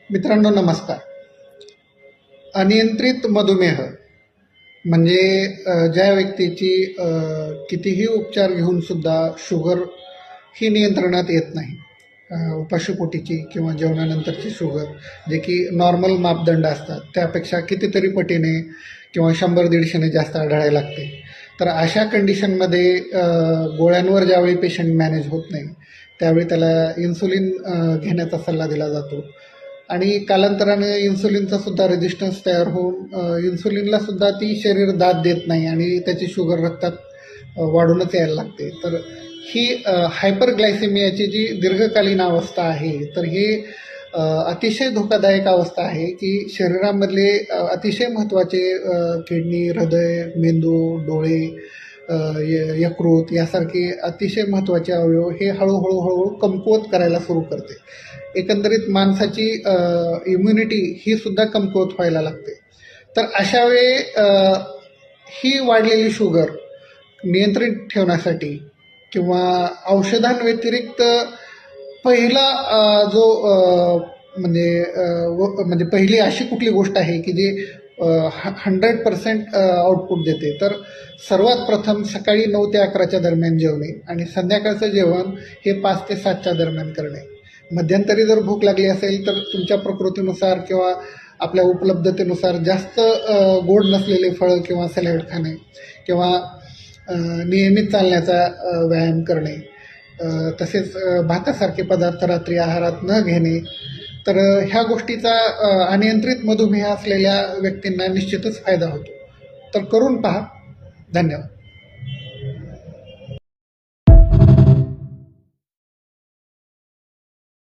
मित्रांनो नमस्कार. अनियंत्रित मधुमेह म्हणजे ज्या व्यक्तीची कितीही उपचार घेऊनसुद्धा शुगर ही नियंत्रणात येत नाही. उपाशीपोटीची किंवा जेवणानंतरची शुगर जे की नॉर्मल मापदंड असतात त्यापेक्षा कितीतरी पटीने किंवा 100-150ने जास्त आढळायला लागते. तर अशा कंडिशनमध्ये गोळ्यांवर ज्यावेळी पेशंट मॅनेज होत नाही त्यावेळी त्याला इन्सुलिन घेण्याचा सल्ला दिला जातो. आणि कालांतराने इन्सुलिनचा सुद्धा रेजिस्टन्स तयार होऊन इन्सुलिनला सुद्धा ती शरीर दाद देत नाही आणि त्याची शुगर रक्तात वाढूनच यायला लागते. तर ही हायपरग्लायसेमियाची जी दीर्घकालीन अवस्था आहे तर ही अतिशय धोकादायक अवस्था आहे की शरीरामधले अतिशय महत्त्वाचे किडनी, हृदय, मेंदू, डोळे, यकृत यासारखे अतिशय महत्त्वाचे अवयव हे हळूहळू कमकुवत करायला सुरू करते. एकंदरीत माणसाची इम्युनिटी ही सुद्धा कमकुवत व्हायला लागते. तर अशा वेळी ही वाढलेली शुगर नियंत्रित ठेवण्यासाठी किंवा औषधांव्यतिरिक्त पहिला जो म्हणजे पहिली अशी कुठली गोष्ट आहे की जी 100% आउटपुट देते. तर सर्वात प्रथम सकाळी 9 ते 11च्या दरम्यान जेवणे आणि संध्याकाळचं जेवण हे 5 ते 7च्या दरम्यान करणे. मध्यंतरी जर भूक लागली असेल तर तुमच्या प्रकृतीनुसार किंवा आपल्या उपलब्धतेनुसार जास्त गोड नसलेले फळं किंवा सॅलड खाणे किंवा नियमित चालण्याचा व्यायाम करणे, तसेच भातासारखे पदार्थ रात्री आहारात न घेणे. तर ह्या गोष्टीचा अनियंत्रित मधुमेह असलेल्या व्यक्तींना निश्चितच फायदा होतो. तर करून पहा. धन्यवाद.